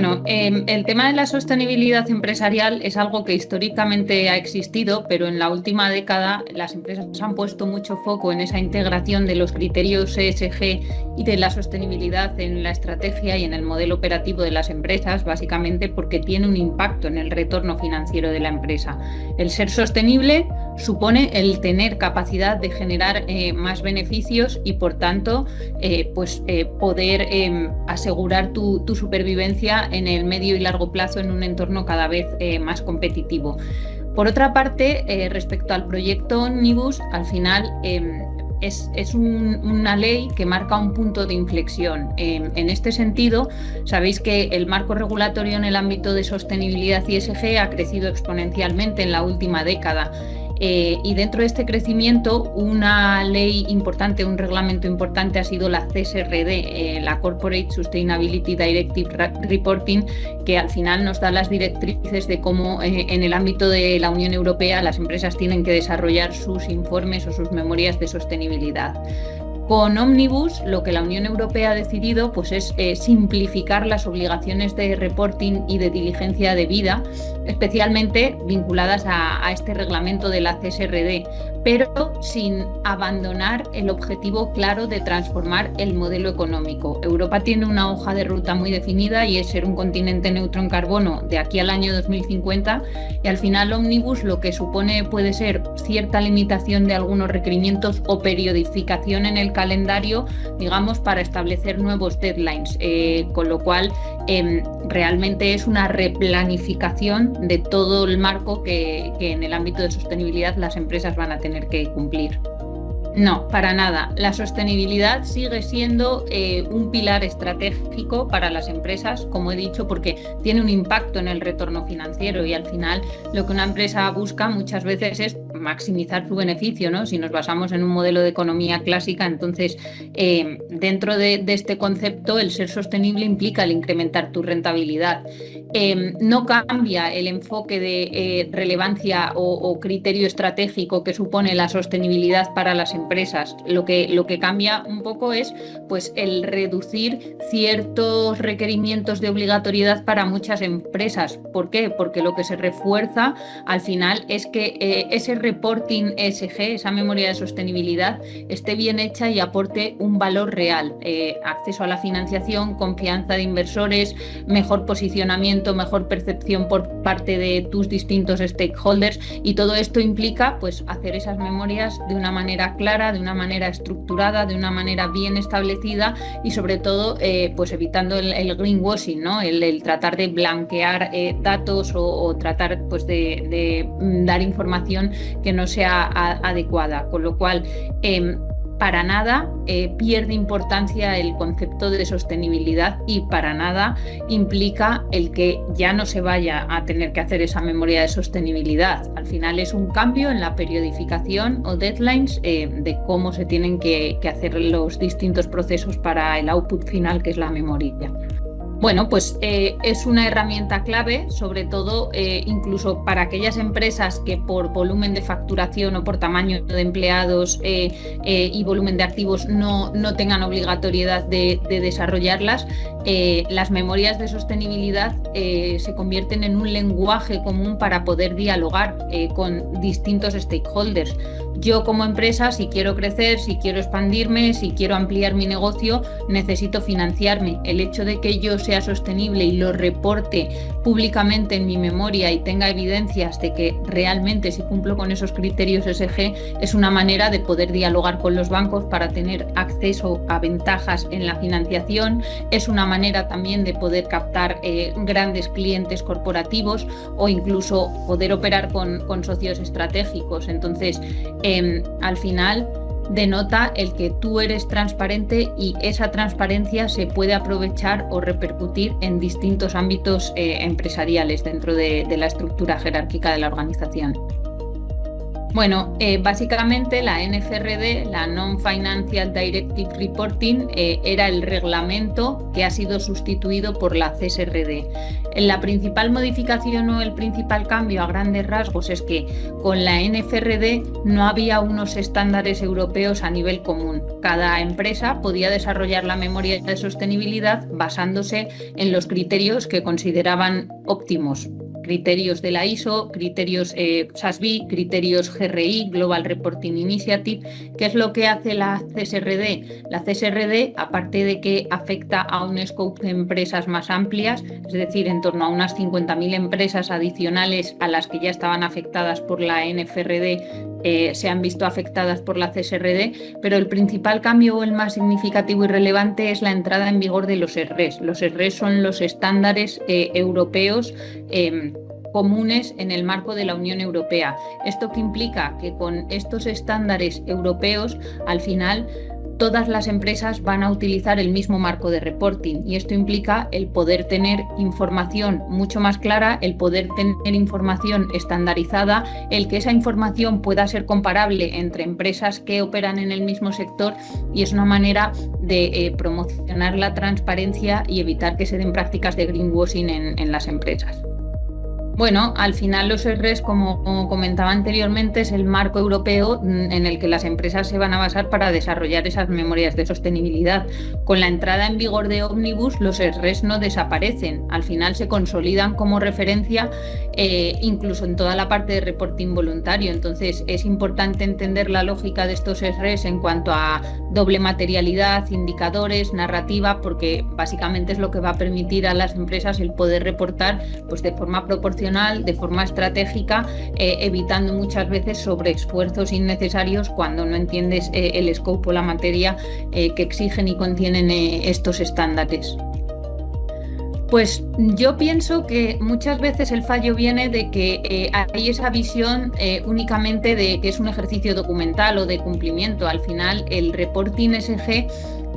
Bueno, el tema de la sostenibilidad empresarial es algo que históricamente ha existido, pero en la última década las empresas han puesto mucho foco en esa integración de los criterios ESG y de la sostenibilidad en la estrategia y en el modelo operativo de las empresas, básicamente porque tiene un impacto en el retorno financiero de la empresa. El ser sostenible supone el tener capacidad de generar más beneficios y, por tanto, poder asegurar tu supervivencia en el medio y largo plazo en un entorno cada vez más competitivo. Por otra parte, respecto al proyecto Omnibus, al final es una ley que marca un punto de inflexión. En este sentido, sabéis que el marco regulatorio en el ámbito de sostenibilidad y ESG ha crecido exponencialmente en la última década. Y dentro de este crecimiento, una ley importante, un reglamento importante ha sido la CSRD, la Corporate Sustainability Directive Reporting, que al final nos da las directrices de cómo en el ámbito de la Unión Europea las empresas tienen que desarrollar sus informes o sus memorias de sostenibilidad. Con Omnibus, lo que la Unión Europea ha decidido es simplificar las obligaciones de reporting y de diligencia debida, especialmente vinculadas a este reglamento de la CSRD, pero sin abandonar el objetivo claro de transformar el modelo económico. Europa tiene una hoja de ruta muy definida y es ser un continente neutro en carbono de aquí al año 2050, y al final Omnibus lo que supone puede ser cierta limitación de algunos requerimientos o periodificación en el calendario, digamos, para establecer nuevos deadlines, con lo cual realmente es una replanificación de todo el marco que en el ámbito de sostenibilidad las empresas van a tener que cumplir. No, para nada. La sostenibilidad sigue siendo un pilar estratégico para las empresas, como he dicho, porque tiene un impacto en el retorno financiero, y al final lo que una empresa busca muchas veces es maximizar su beneficio, ¿no? Si nos basamos en un modelo de economía clásica, entonces dentro de este concepto el ser sostenible implica el incrementar tu rentabilidad. No cambia el enfoque de relevancia o criterio estratégico que supone la sostenibilidad para las empresas. Lo que cambia un poco es el reducir ciertos requerimientos de obligatoriedad para muchas empresas. ¿Por qué? Porque lo que se refuerza al final es que ese reporting ESG, esa memoria de sostenibilidad, esté bien hecha y aporte un valor real. Acceso a la financiación, confianza de inversores, mejor posicionamiento, mejor percepción por parte de tus distintos stakeholders, y todo esto implica hacer esas memorias de una manera clara, de una manera estructurada, de una manera bien establecida, y sobre todo evitando el greenwashing, ¿no? El tratar de blanquear datos o tratar de dar información que no sea adecuada, con lo cual para nada pierde importancia el concepto de sostenibilidad, y para nada implica el que ya no se vaya a tener que hacer esa memoria de sostenibilidad. Al final es un cambio en la periodificación o deadlines de cómo se tienen que hacer los distintos procesos para el output final, que es la memoria. Bueno, es una herramienta clave, sobre todo incluso para aquellas empresas que por volumen de facturación o por tamaño de empleados y volumen de activos no tengan obligatoriedad de desarrollarlas. Las memorias de sostenibilidad se convierten en un lenguaje común para poder dialogar con distintos stakeholders. Yo como empresa, si quiero crecer, si quiero expandirme, si quiero ampliar mi negocio, necesito financiarme. El hecho de que yo sea sostenible y lo reporte públicamente en mi memoria y tenga evidencias de que realmente si cumplo con esos criterios ESG, es una manera de poder dialogar con los bancos para tener acceso a ventajas en la financiación, es una manera también de poder captar grandes clientes corporativos o incluso poder operar con socios estratégicos. Entonces, al final denota el que tú eres transparente, y esa transparencia se puede aprovechar o repercutir en distintos ámbitos empresariales dentro de la estructura jerárquica de la organización. Bueno, básicamente la NFRD, la Non-Financial Directive Reporting, era el reglamento que ha sido sustituido por la CSRD. La principal modificación o el principal cambio a grandes rasgos es que con la NFRD no había unos estándares europeos a nivel común. Cada empresa podía desarrollar la memoria de sostenibilidad basándose en los criterios que consideraban óptimos. Criterios de la ISO, criterios SASB, criterios GRI, Global Reporting Initiative. ¿Qué es lo que hace la CSRD? La CSRD, aparte de que afecta a un scope de empresas más amplias, es decir, en torno a unas 50.000 empresas adicionales a las que ya estaban afectadas por la NFRD, se han visto afectadas por la CSRD, pero el principal cambio o el más significativo y relevante es la entrada en vigor de los SREs. Los SREs son los estándares europeos comunes en el marco de la Unión Europea. ¿Esto qué implica? Que con estos estándares europeos, al final, todas las empresas van a utilizar el mismo marco de reporting y esto implica el poder tener información mucho más clara, el poder tener información estandarizada, el que esa información pueda ser comparable entre empresas que operan en el mismo sector y es una manera de promocionar la transparencia y evitar que se den prácticas de greenwashing en las empresas. Bueno, al final los SREs, como comentaba anteriormente, es el marco europeo en el que las empresas se van a basar para desarrollar esas memorias de sostenibilidad. Con la entrada en vigor de Omnibus, los SREs no desaparecen, al final se consolidan como referencia incluso en toda la parte de reporting voluntario. Entonces es importante entender la lógica de estos SREs en cuanto a doble materialidad, indicadores, narrativa, porque básicamente es lo que va a permitir a las empresas el poder reportar pues, de forma proporcional, de forma estratégica, evitando muchas veces sobreesfuerzos innecesarios cuando no entiendes el scope o la materia que exigen y contienen estos estándares. Pues yo pienso que muchas veces el fallo viene de que hay esa visión únicamente de que es un ejercicio documental o de cumplimiento. Al final, el reporting SG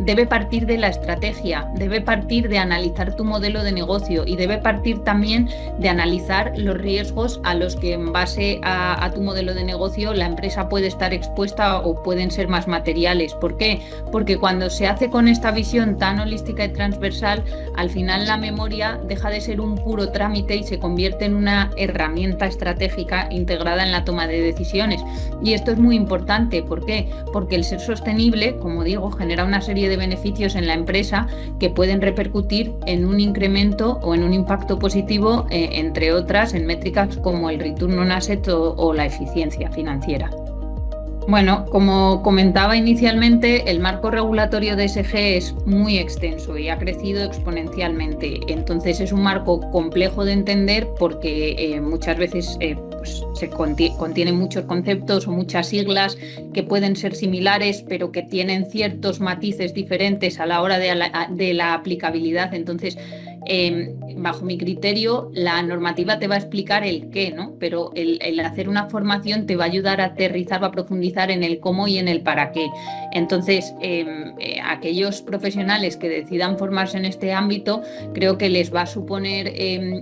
debe partir de la estrategia, debe partir de analizar tu modelo de negocio y debe partir también de analizar los riesgos a los que en base a tu modelo de negocio la empresa puede estar expuesta o pueden ser más materiales. ¿Por qué? Porque cuando se hace con esta visión tan holística y transversal, al final la memoria deja de ser un puro trámite y se convierte en una herramienta estratégica integrada en la toma de decisiones. Y esto es muy importante. ¿Por qué? Porque el ser sostenible, como digo, genera una serie de beneficios en la empresa que pueden repercutir en un incremento o en un impacto positivo, entre otras, en métricas como el return on asset o la eficiencia financiera. Bueno, como comentaba inicialmente, el marco regulatorio de SG es muy extenso y ha crecido exponencialmente. Entonces es un marco complejo de entender porque muchas veces pues, contiene muchos conceptos o muchas siglas que pueden ser similares, pero que tienen ciertos matices diferentes a la hora de la aplicabilidad. Entonces, bajo mi criterio, la normativa te va a explicar el qué, ¿no? Pero el hacer una formación te va a ayudar a aterrizar, va a profundizar en el cómo y en el para qué. Entonces, aquellos profesionales que decidan formarse en este ámbito, creo que les va a suponer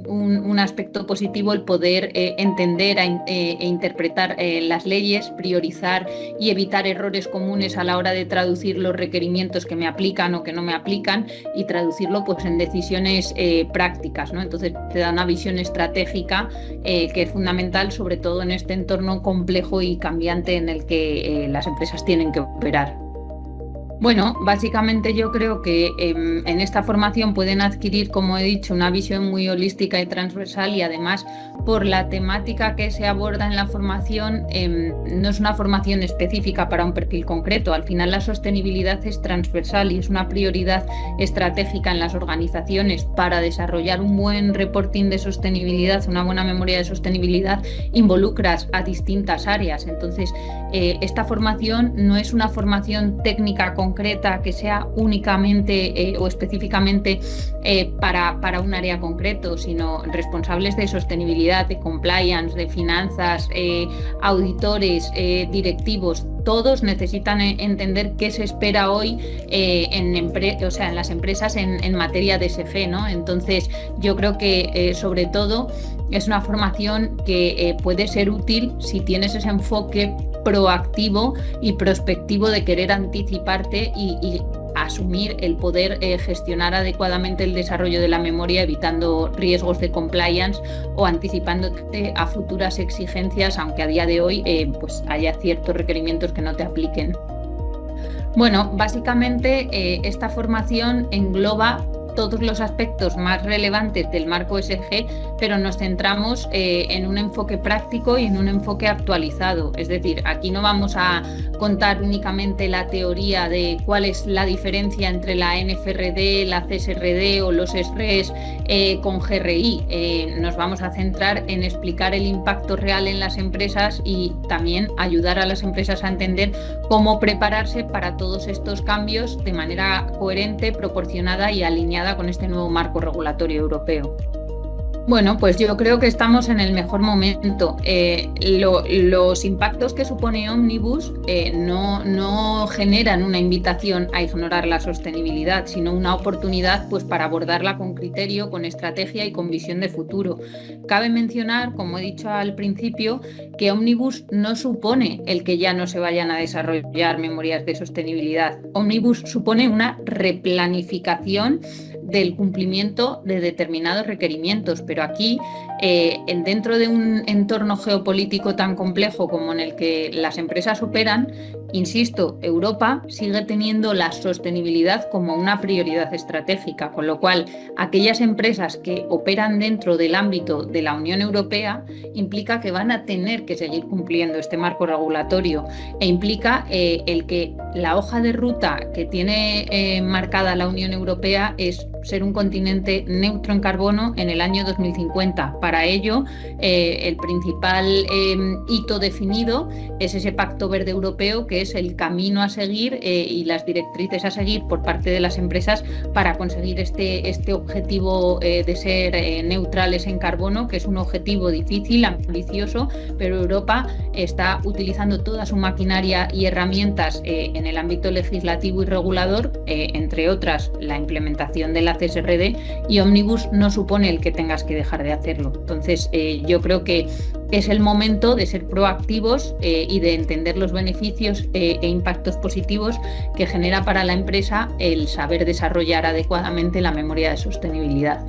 un aspecto positivo el poder entender e interpretar las leyes, priorizar y evitar errores comunes a la hora de traducir los requerimientos que me aplican o que no me aplican y traducirlo pues, en decisiones prácticas, ¿no? Entonces te da una visión estratégica que es fundamental, sobre todo en este entorno complejo y cambiante en el que las empresas tienen que operar. Bueno, básicamente yo creo que en esta formación pueden adquirir, como he dicho, una visión muy holística y transversal y además por la temática que se aborda en la formación no es una formación específica para un perfil concreto. Al final la sostenibilidad es transversal y es una prioridad estratégica en las organizaciones. Para desarrollar un buen reporting de sostenibilidad, una buena memoria de sostenibilidad, involucras a distintas áreas. Entonces, esta formación no es una formación técnica concreta que sea únicamente o específicamente para un área concreto, sino responsables de sostenibilidad, de compliance, de finanzas, auditores, directivos. Todos necesitan entender qué se espera hoy en las empresas en materia de SG, ¿no? Entonces, yo creo que sobre todo es una formación que puede ser útil si tienes ese enfoque proactivo y prospectivo de querer anticiparte y asumir el poder gestionar adecuadamente el desarrollo de la memoria, evitando riesgos de compliance o anticipándote a futuras exigencias, aunque a día de hoy pues haya ciertos requerimientos que no te apliquen. Bueno, básicamente esta formación engloba todos los aspectos más relevantes del marco ESG, pero nos centramos en un enfoque práctico y en un enfoque actualizado. Es decir, aquí no vamos a contar únicamente la teoría de cuál es la diferencia entre la NFRD, la CSRD o los SREs con GRI. Nos vamos a centrar en explicar el impacto real en las empresas y también ayudar a las empresas a entender cómo prepararse para todos estos cambios de manera coherente, proporcionada y alineada con este nuevo marco regulatorio europeo. Bueno, pues yo creo que estamos en el mejor momento. Los impactos que supone Omnibus no generan una invitación a ignorar la sostenibilidad, sino una oportunidad pues, para abordarla con criterio, con estrategia y con visión de futuro. Cabe mencionar, como he dicho al principio, que Omnibus no supone el que ya no se vayan a desarrollar memorias de sostenibilidad. Omnibus supone una replanificación del cumplimiento de determinados requerimientos, pero aquí, dentro de un entorno geopolítico tan complejo como en el que las empresas operan, insisto, Europa sigue teniendo la sostenibilidad como una prioridad estratégica, con lo cual aquellas empresas que operan dentro del ámbito de la Unión Europea implica que van a tener que seguir cumpliendo este marco regulatorio e implica el que la hoja de ruta que tiene marcada la Unión Europea es ser un continente neutro en carbono en el año 2050. Para ello, el principal hito definido es ese Pacto Verde Europeo, que es el camino a seguir y las directrices a seguir por parte de las empresas para conseguir este objetivo de ser neutrales en carbono, que es un objetivo difícil, ambicioso, pero Europa está utilizando toda su maquinaria y herramientas en el ámbito legislativo y regulador, entre otras la implementación de la CSRD, y Omnibus no supone el que tengas que dejar de hacerlo. Entonces, yo creo que es el momento de ser proactivos y de entender los beneficios e impactos positivos que genera para la empresa el saber desarrollar adecuadamente la memoria de sostenibilidad.